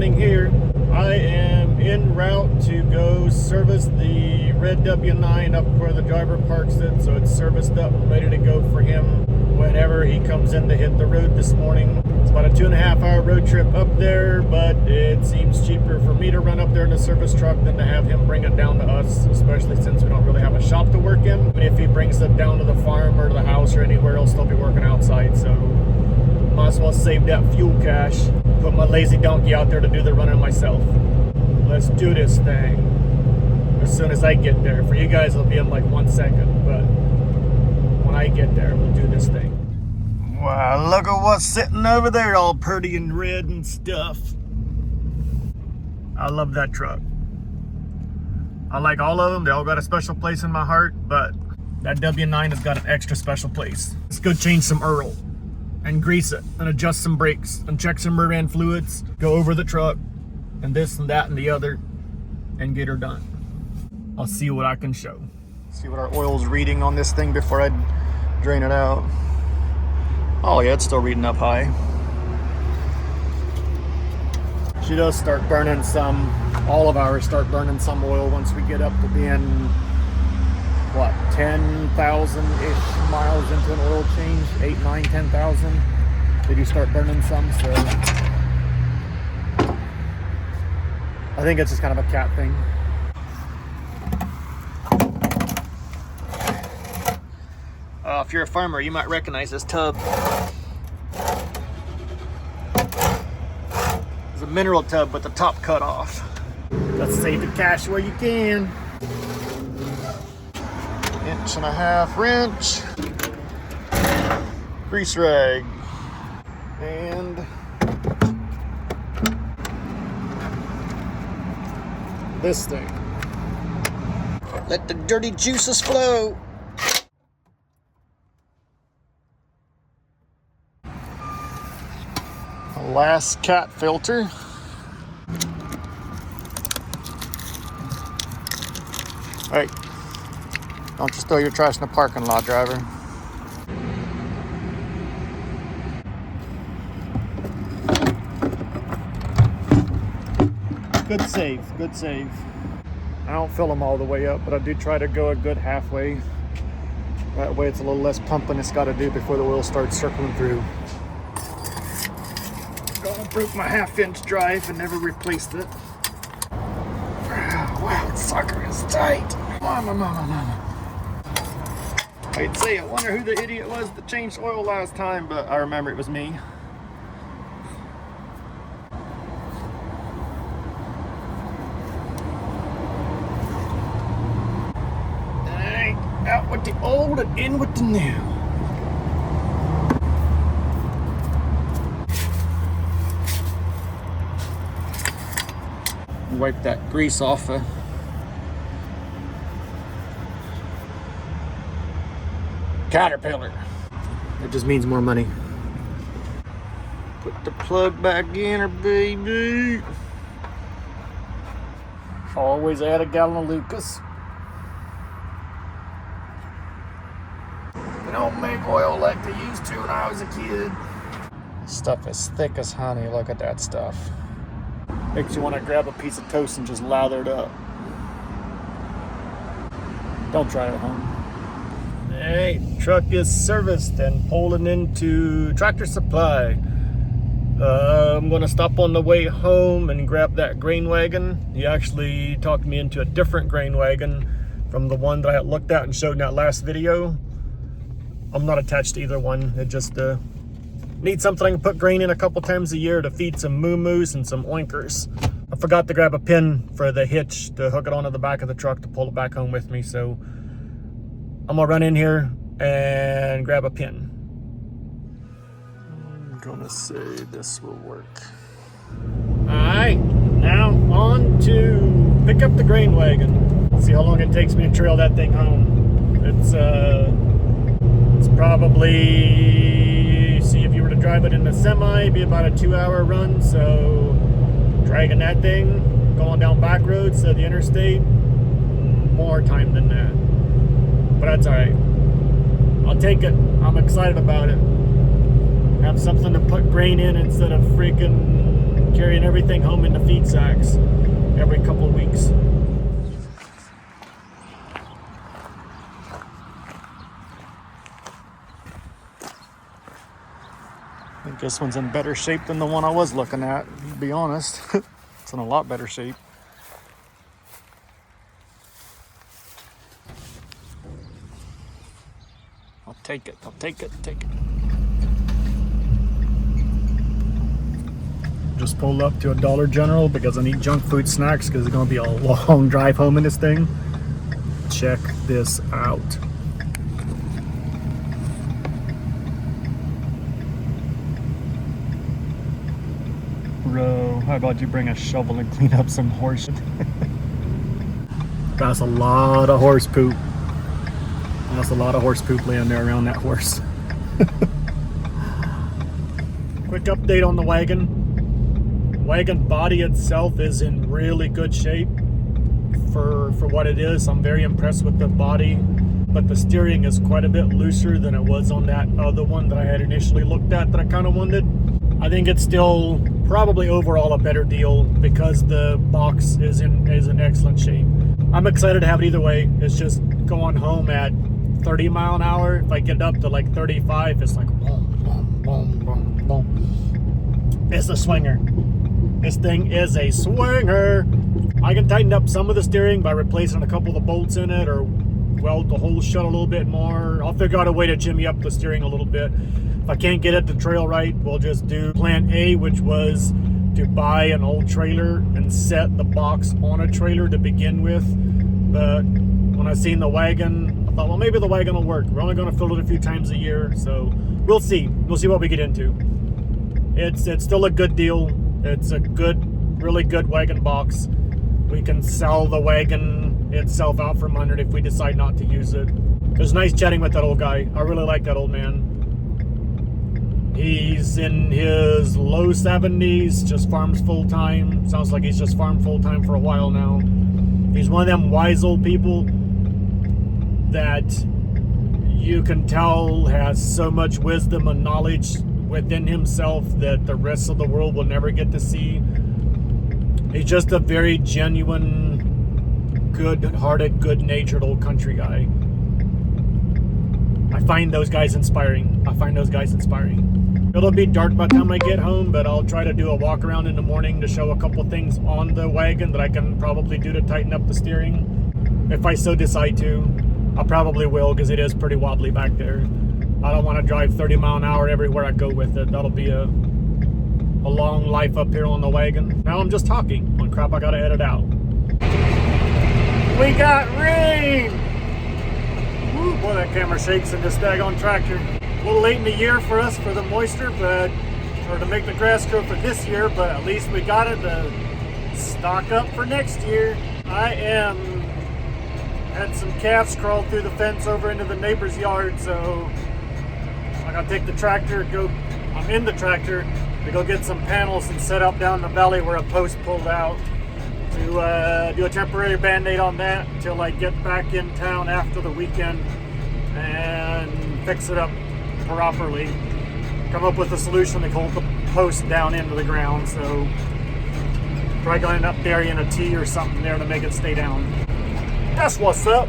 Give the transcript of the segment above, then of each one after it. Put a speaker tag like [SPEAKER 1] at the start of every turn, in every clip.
[SPEAKER 1] morning here. I am en route to go service the red W9 up where the driver parks it, so it's serviced up and ready to go for him whenever he comes in to hit the road this morning. It's about a 2.5 hour road trip up there, but it seems cheaper for me to run up there in a service truck than to have him bring it down to us, especially since we don't really have a shop to work in. And if he brings it down to the farm or to the house or anywhere, he'll still be working outside, so might as well save that fuel cash. Put my lazy donkey out there to do the running myself. Let's do this thing as soon as I get there. For you guys, it'll be in like 1 second, but when I get there, we'll do this thing. Wow, look at what's sitting over there, all pretty and red and stuff. I love that truck. I like all of them. They all got a special place in my heart, but that W9 has got an extra special place. Let's go change some oil and grease it and adjust some brakes and check some rear end fluids, go over the truck and this and that and the other and get her done. I'll see what I can show. See what our oil's reading on this thing before I drain it out. Oh yeah, it's still reading up high. She does start burning some, all of ours start burning some oil once we get up to being, what, 10,000-ish miles into an oil change, 8, 9, 10,000. They do start burning some, so I think it's just kind of a cat thing. If you're a farmer, you might recognize this tub. It's a mineral tub with the top cut off. Let's save the cash where you can. 1.5 wrench, grease rag, and this thing. Let the dirty juices flow. Last cat filter. Hey, don't just throw your trash in the parking lot, driver. Good save, good save. I don't fill them all the way up, but I do try to go a good halfway. That way it's a little less pumping it's got to do before the oil starts circling through. Broke my 1/2-inch drive and never replaced it. Wow, that sucker is tight. Mama. I'd say, I wonder who the idiot was that changed oil last time, but I remember it was me. Dang, out with the old and in with the new. Wipe that grease off. Caterpillar. That just means more money. Put the plug back in her, baby. Always add a gallon of Lucas. They don't make oil like they used to when I was a kid. This stuff is thick as honey. Look at that stuff. Makes you want to grab a piece of toast and just lather it up. Don't try it at home. Hey, truck is serviced and pulling into Tractor Supply. I'm going to stop on the way home and grab that grain wagon. He actually talked me into a different grain wagon from the one that I had looked at and showed in that last video. I'm not attached to either one. It just need something I can put grain in a couple times a year to feed some moo-moos and some oinkers. I forgot to grab a pin for the hitch to hook it onto the back of the truck to pull it back home with me, so I'm gonna run in here and grab a pin. I'm gonna say this will work. Alright, now on to pick up the grain wagon. See how long it takes me to trail that thing home. It's probably, see, if you were to drive it in a semi, it'd be about a 2-hour run, so dragging that thing, going down back roads to the interstate, more time than that. But that's alright. I'll take it. I'm excited about it. Have something to put grain in instead of freaking carrying everything home in the feed sacks every couple of weeks. I think this one's in better shape than the one I was looking at, to be honest. It's in a lot better shape. I'll take it, take it. Just pulled up to a Dollar General because I need junk food snacks because it's gonna be a long drive home in this thing. Check this out. Bro, how about you bring a shovel and clean up some horse shit? That's a lot of horse poop. That's a lot of horse poop laying there around that horse. Quick update on the wagon. Wagon body itself is in really good shape for what it is. I'm very impressed with the body, but the steering is quite a bit looser than it was on that other one that I had initially looked at that I kind of wanted. I think it's still probably overall a better deal because the box is in excellent shape. I'm excited to have it either way. It's just going home at 30 mile an hour. If I get up to like 35, it's like boom, boom, boom, boom, boom. It's a swinger. This thing is a swinger. I can tighten up some of the steering by replacing a couple of the bolts in it or weld the hole shut a little bit more. I'll figure out a way to jimmy up the steering a little bit. If I can't get it to trail right, we'll just do plan A, which was to buy an old trailer and set the box on a trailer to begin with. But when I seen the wagon, I thought, well, maybe the wagon will work. We're only going to fill it a few times a year, so we'll see. We'll see what we get into. It's still a good deal. It's a really good wagon box. We can sell the wagon itself out from under it if we decide not to use it. It was nice chatting with that old guy. I really like that old man. He's in his low 70s, just farms full-time. Sounds like he's just farmed full-time for a while now. He's one of them wise old people that you can tell has so much wisdom and knowledge within himself that the rest of the world will never get to see. He's just a very genuine, good-hearted, good-natured old country guy. I find those guys inspiring. It'll be dark by the time I get home, but I'll try to do a walk around in the morning to show a couple things on the wagon that I can probably do to tighten up the steering. If I so decide to, I probably will because it is pretty wobbly back there. I don't want to drive 30 mile an hour everywhere I go with it. That'll be a long life up here on the wagon. Now I'm just talking on crap I gotta edit out. We got rain! Woo, boy, that camera shakes in this daggone tractor. A little late in the year for us for the moisture, or to make the grass grow for this year, but at least we got it to stock up for next year. Had some calves crawl through the fence over into the neighbor's yard, so I gotta take the tractor, I'm in the tractor to go get some panels and set up down the valley where a post pulled out to do a temporary band-aid on that until I get back in town after the weekend and fix it up properly. Come up with a solution to hold the post down into the ground, so probably gonna end up burying a T or something there to make it stay down. That's what's up.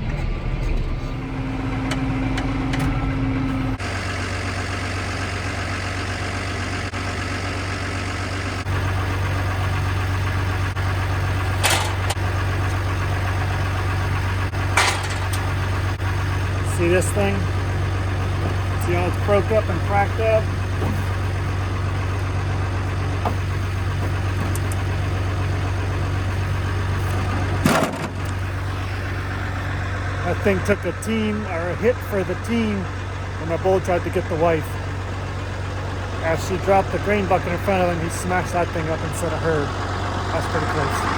[SPEAKER 1] See this thing? See how it's broke up and cracked up? That thing took a hit for the team when my bull tried to get the wife. As she dropped the grain bucket in front of him, he smashed that thing up instead of her. That's pretty close.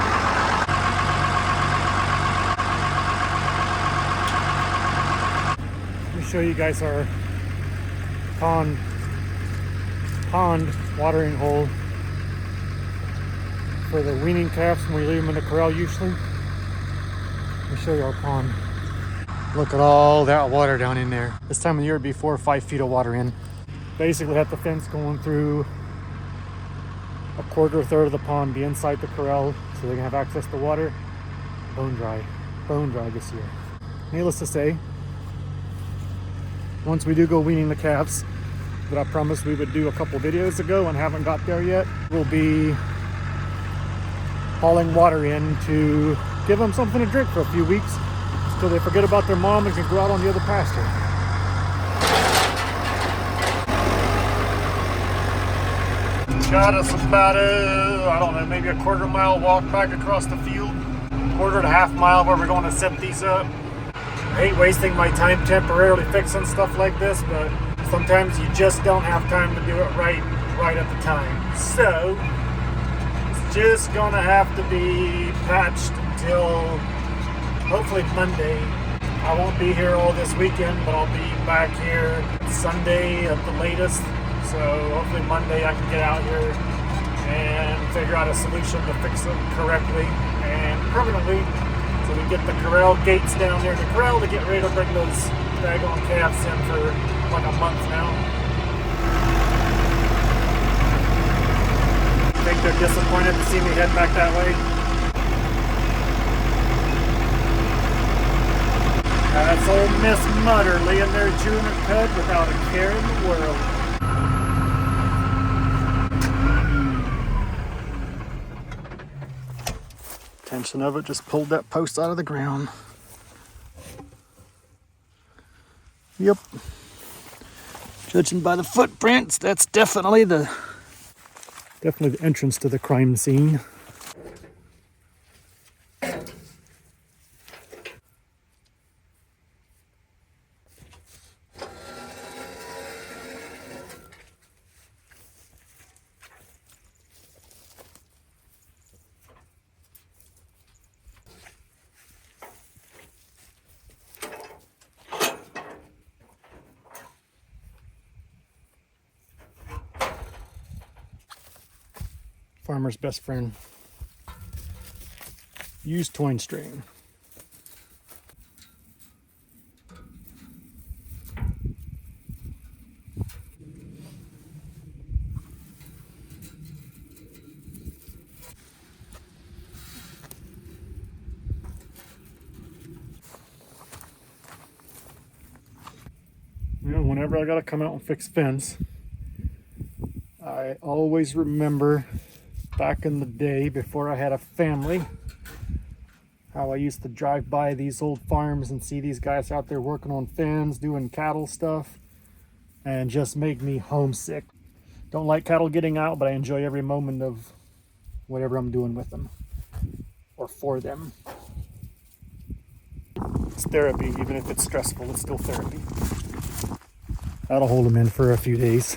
[SPEAKER 1] Show you guys our pond watering hole for the weaning calves when we leave them in the corral usually. Let me show you our pond. Look at all that water down in there. This time of the year it'd be 4 or 5 feet of water in. Basically have the fence going through a quarter or third of the pond be inside the corral so they can have access to water. Bone dry this year. Needless to say, once we do go weaning the calves, that I promised we would do a couple videos ago and haven't got there yet, we'll be hauling water in to give them something to drink for a few weeks until they forget about their mom and can go out on the other pasture. Got us about I don't know, maybe a quarter mile walk back across the field, quarter to half mile where we're going to set these up. I hate wasting my time temporarily fixing stuff like this, but sometimes you just don't have time to do it right at the time. So it's just gonna have to be patched until hopefully Monday. I won't be here all this weekend, but I'll be back here Sunday at the latest. So hopefully Monday I can get out here and figure out a solution to fix it correctly and permanently, so we get the corral gates down there in the corral to get ready to bring those daggone calves in for like a month now. I think they're disappointed to see me head back that way. That's old Miss Mutter laying there chewing her cud without a care in the world. Tension of it just pulled that post out of the ground. Yep. Judging by the footprints, that's definitely the entrance to the crime scene. Farmer's best friend. Use twine string. You know, whenever I gotta come out and fix fence, I always remember back in the day before I had a family, how I used to drive by these old farms and see these guys out there working on fence, doing cattle stuff, and just make me homesick. Don't like cattle getting out, but I enjoy every moment of whatever I'm doing with them or for them. It's therapy, even if it's stressful, it's still therapy. That'll hold them in for a few days.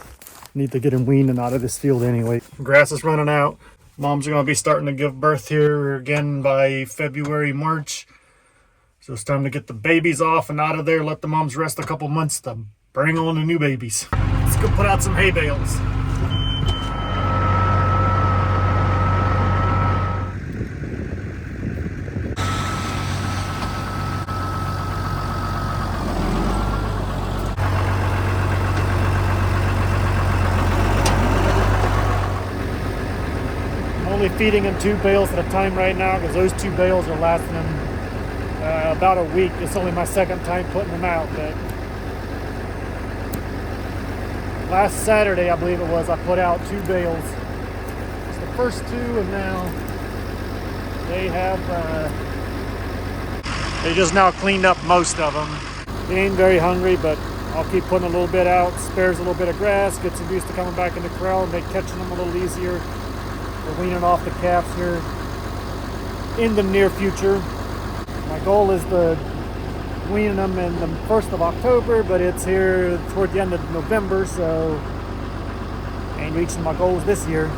[SPEAKER 1] Need to get him weaned and out of this field anyway. Grass is running out. Mom's going to be starting to give birth here again by February, March. So it's time to get the babies off and out of there. Let the moms rest a couple months to bring on the new babies. Let's go put out some hay bales. Only feeding them 2 bales at a time right now because those 2 bales are lasting them about a week. It's only my second time putting them out, but last Saturday I believe it was, I put out 2 bales. It's the first 2, and now they have they just now cleaned up most of them. They ain't very hungry, but I'll keep putting a little bit out, spares a little bit of grass, gets them used to coming back in the corral, and make catching them a little easier. We're weaning off the calves here in the near future. My goal is to wean them in the 1st of October, but it's here toward the end of November, so I ain't reaching my goals this year.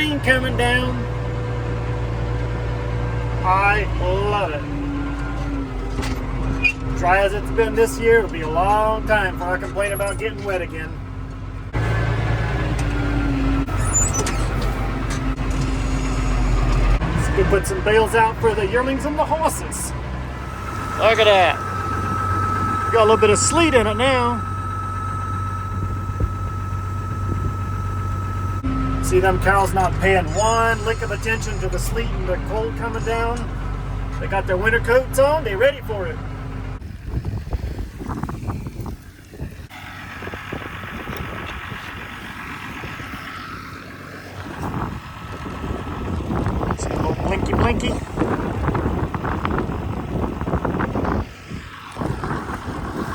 [SPEAKER 1] rain coming down. I love it. Dry as it's been this year, it'll be a long time before I complain about getting wet again. Let's go put some bales out for the yearlings and the horses. Look at that. Got a little bit of sleet in it now. See them cows not paying one lick of attention to the sleet and the cold coming down. They got their winter coats on, they ready for it. See a little blinky blinky.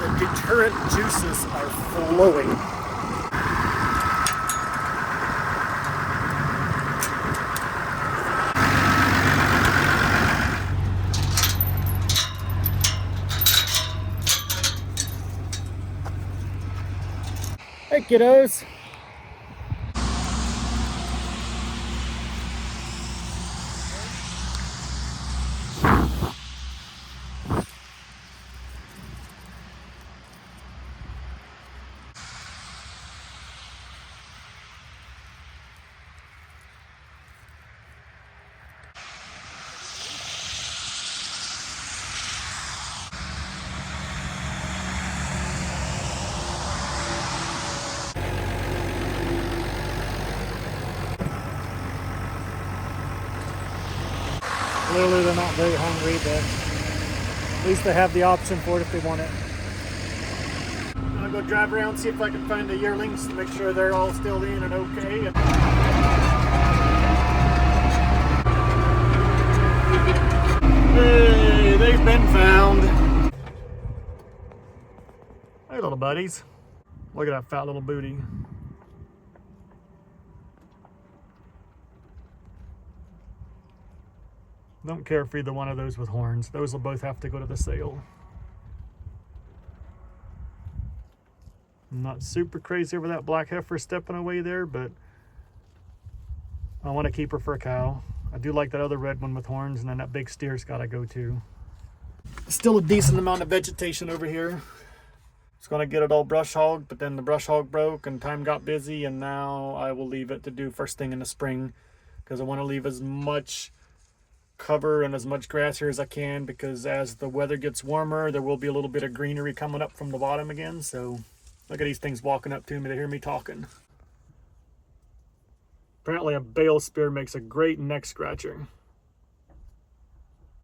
[SPEAKER 1] The deterrent juices are flowing. Hey kiddos. Clearly they're not very hungry, but at least they have the option for it if they want it. I'm gonna go drive around, see if I can find the yearlings to make sure they're all still in and okay. Hey, they've been found. Hey little buddies. Look at that fat little booty. Don't care for either one of those with horns. Those will both have to go to the sale. I'm not super crazy over that black heifer stepping away there, but I want to keep her for a cow. I do like that other red one with horns, and then that big steer's got to go too. Still a decent amount of vegetation over here. It's going to get it all brush hogged, but then the brush hog broke and time got busy, and now I will leave it to do first thing in the spring because I want to leave as much cover and as much grass here as I can, because as the weather gets warmer there will be a little bit of greenery coming up from the bottom again. So look at these things walking up to me to hear me talking. Apparently a bale spear makes a great neck scratcher.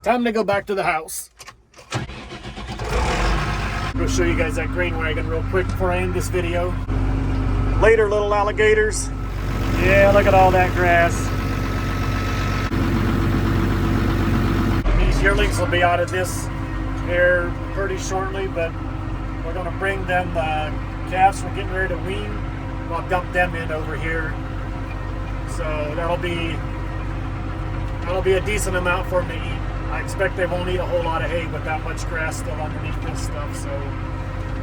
[SPEAKER 1] Time to go back to the house. Go show you guys that grain wagon real quick before I end this video. Later, little alligators. Yeah, look at all that grass. Yearlings will be out of this here pretty shortly, but we're going to bring them calves we're getting ready to wean. We'll dump them in over here, so that'll be a decent amount for them to eat. I expect they won't eat a whole lot of hay with that much grass still underneath this stuff, so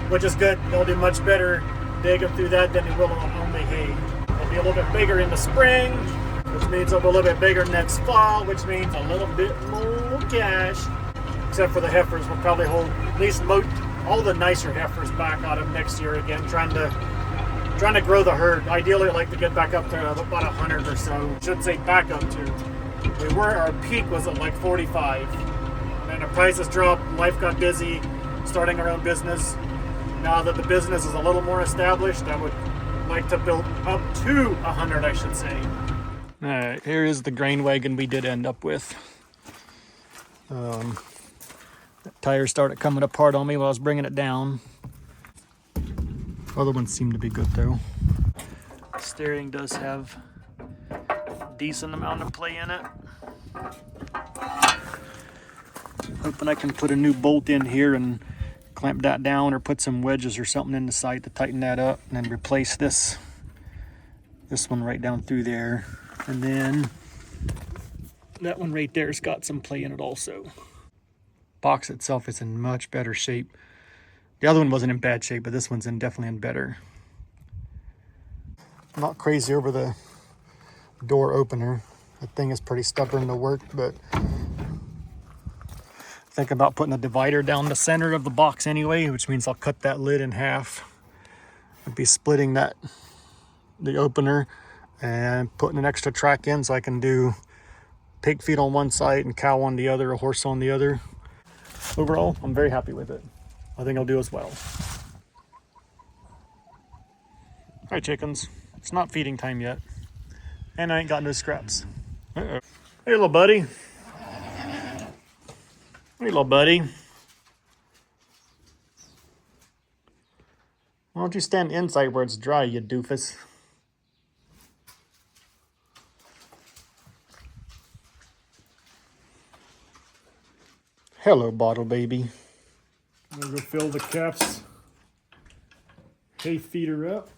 [SPEAKER 1] which is good. They'll do much better digging through that than they will on the hay. They'll be a little bit bigger in the spring, which means they'll be a little bit bigger next fall, which means a little bit more cash. Except for the heifers, we'll probably hold at least all the nicer heifers back out of next year again, trying to grow the herd. Ideally, I'd like to get back up to about 100 or so. Should say back up to. Our peak was at like 45. And the prices dropped, life got busy, starting our own business. Now that the business is a little more established, I would like to build up to 100, I should say. All right, here is the grain wagon we did end up with. Tires started coming apart on me while I was bringing it down. Other ones seem to be good though. Steering does have a decent amount of play in it. Hoping I can put a new bolt in here and clamp that down, or put some wedges or something in the side to tighten that up, and then replace this one right down through there. And then that one right there's got some play in it also. Box itself is in much better shape. The other one wasn't in bad shape, but this one's definitely in better. I'm not crazy over the door opener. The thing is pretty stubborn to work, but think about putting a divider down the center of the box anyway, which means I'll cut that lid in half. I'd be splitting the opener and putting an extra track in so I can do pig feet on one side and cow on the other, a horse on the other. Overall, I'm very happy with it. I think I'll do as well. All right, chickens, it's not feeding time yet, and I ain't got no scraps. Uh-oh. Hey, little buddy. Hey, little buddy. Why don't you stand inside where it's dry, you doofus? Hello, bottle baby. I'm gonna go fill the calf's hay feeder up.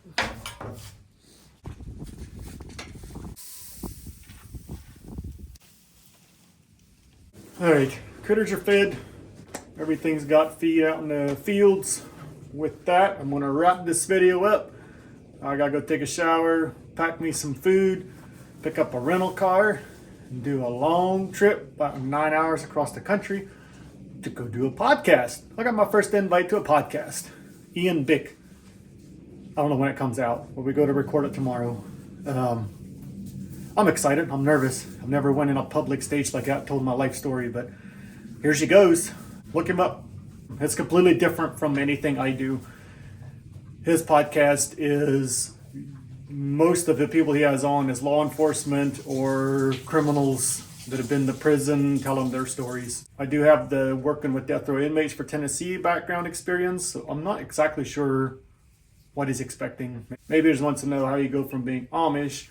[SPEAKER 1] All right, critters are fed. Everything's got feed out in the fields. With that, I'm gonna wrap this video up. I gotta go take a shower, pack me some food, pick up a rental car, and do a long trip, about 9 hours across the country, to go do a podcast. I got my first invite to a podcast. Ian Bick. I don't know when it comes out, but we go to record it tomorrow. I'm excited. I'm nervous. I've never went in a public stage like that, told my life story, but here she goes. Look him up. It's completely different from anything I do. His podcast is, most of the people he has on is law enforcement or criminals that have been to prison, tell them their stories. I do have the working with death row inmates for Tennessee background experience, so I'm not exactly sure what he's expecting. Maybe he just wants to know how you go from being Amish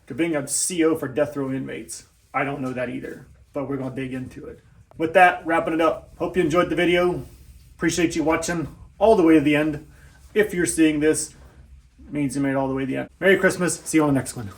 [SPEAKER 1] to being a CO for death row inmates. I don't know that either, but we're gonna dig into it. With that, wrapping it up. Hope you enjoyed the video. Appreciate you watching all the way to the end. If you're seeing this, it means you made it all the way to the end. Merry Christmas. See you on the next one.